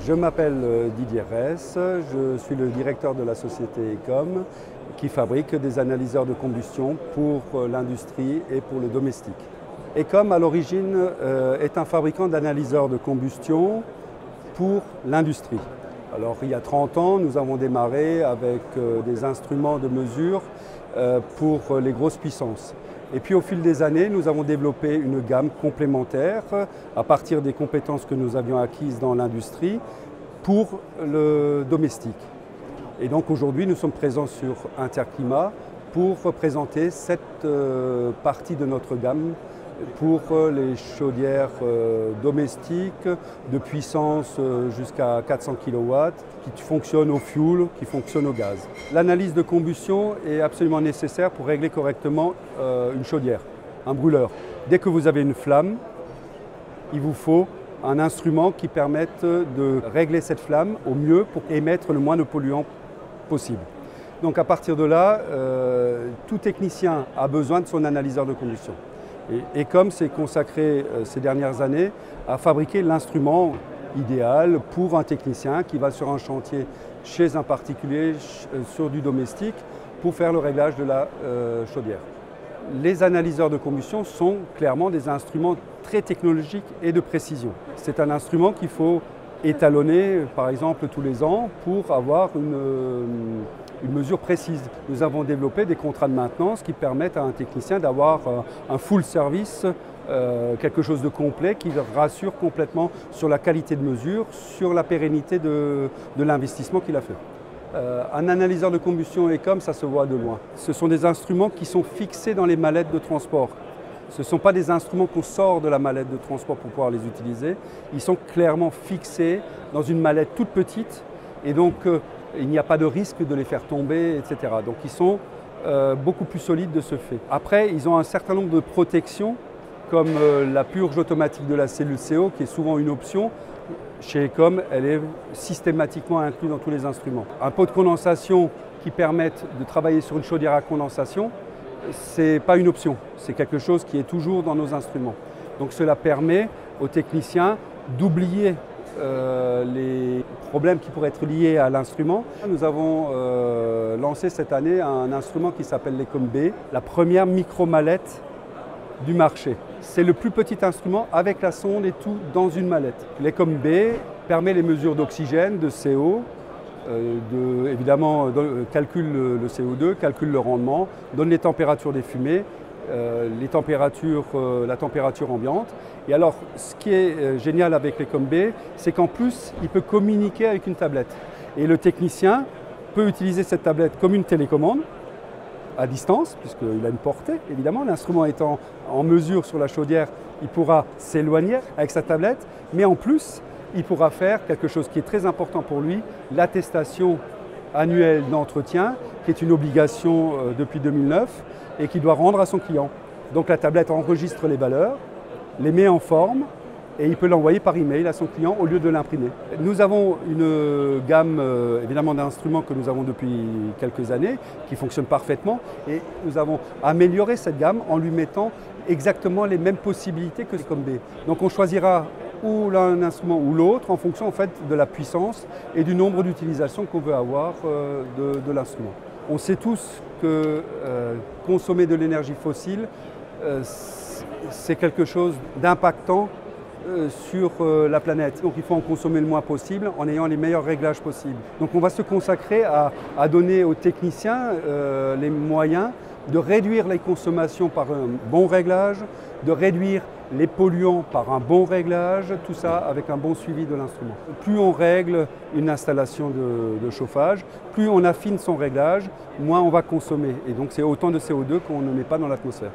Je m'appelle Didier Ress, je suis le directeur de la société Ecom qui fabrique des analyseurs de combustion pour l'industrie et pour le domestique. Ecom à l'origine est un fabricant d'analyseurs de combustion pour l'industrie. Alors il y a 30 ans, nous avons démarré avec des instruments de mesure pour les grosses puissances. Et puis au fil des années, nous avons développé une gamme complémentaire à partir des compétences que nous avions acquises dans l'industrie pour le domestique. Et donc aujourd'hui, nous sommes présents sur Interclimat pour présenter cette partie de notre gamme pour les chaudières domestiques de puissance jusqu'à 400 kW qui fonctionnent au fioul, qui fonctionnent au gaz. L'analyse de combustion est absolument nécessaire pour régler correctement une chaudière, un brûleur. Dès que vous avez une flamme, il vous faut un instrument qui permette de régler cette flamme au mieux pour émettre le moins de polluants possible. Donc à partir de là, tout technicien a besoin de son analyseur de combustion. Et Ecom s'est consacré ces dernières années à fabriquer l'instrument idéal pour un technicien qui va sur un chantier chez un particulier, sur du domestique, pour faire le réglage de la chaudière. Les analyseurs de combustion sont clairement des instruments très technologiques et de précision. C'est un instrument qu'il faut étalonner, par exemple, tous les ans pour avoir une mesure précise. Nous avons développé des contrats de maintenance qui permettent à un technicien d'avoir un full service, quelque chose de complet qui rassure complètement sur la qualité de mesure, sur la pérennité de l'investissement qu'il a fait. Un analyseur de combustion Ecom, ça se voit de loin. Ce sont des instruments qui sont fixés dans les mallettes de transport. Ce ne sont pas des instruments qu'on sort de la mallette de transport pour pouvoir les utiliser. Ils sont clairement fixés dans une mallette toute petite et donc il n'y a pas de risque de les faire tomber, etc. Donc ils sont beaucoup plus solides de ce fait. Après, ils ont un certain nombre de protections comme la purge automatique de la cellule CO qui est souvent une option. Chez Ecom, elle est systématiquement incluse dans tous les instruments. Un pot de condensation qui permette de travailler sur une chaudière à condensation, ce n'est pas une option, c'est quelque chose qui est toujours dans nos instruments. Donc cela permet aux techniciens d'oublier les problèmes qui pourraient être liés à l'instrument. Nous avons lancé cette année un instrument qui s'appelle l'Ecom B, la première micro-mallette du marché. C'est le plus petit instrument avec la sonde et tout dans une mallette. L'Ecom B permet les mesures d'oxygène, de CO, évidemment calcule le CO2, calcule le rendement, donne les températures des fumées, la température ambiante. Et alors, ce qui est génial avec l'Ecom B, c'est qu'en plus, il peut communiquer avec une tablette. Et le technicien peut utiliser cette tablette comme une télécommande, à distance, puisqu'il a une portée, évidemment. L'instrument étant en mesure sur la chaudière, il pourra s'éloigner avec sa tablette, mais en plus, il pourra faire quelque chose qui est très important pour lui, l'attestation annuelle d'entretien, qui est une obligation depuis 2009 et qu'il doit rendre à son client. Donc la tablette enregistre les valeurs, les met en forme et il peut l'envoyer par email à son client au lieu de l'imprimer. Nous avons une gamme évidemment d'instruments que nous avons depuis quelques années qui fonctionne parfaitement et nous avons amélioré cette gamme en lui mettant exactement les mêmes possibilités que l'Ecom B. Donc on choisira ou l'un instrument ou l'autre en fonction en fait de la puissance et du nombre d'utilisations qu'on veut avoir de l'instrument. On sait tous que consommer de l'énergie fossile, c'est quelque chose d'impactant sur la planète. Donc il faut en consommer le moins possible en ayant les meilleurs réglages possibles. Donc on va se consacrer à donner aux techniciens les moyens de réduire les consommations par un bon réglage, de réduire les polluants par un bon réglage, tout ça avec un bon suivi de l'instrument. Plus on règle une installation de chauffage, plus on affine son réglage, moins on va consommer. Et donc c'est autant de CO2 qu'on ne met pas dans l'atmosphère.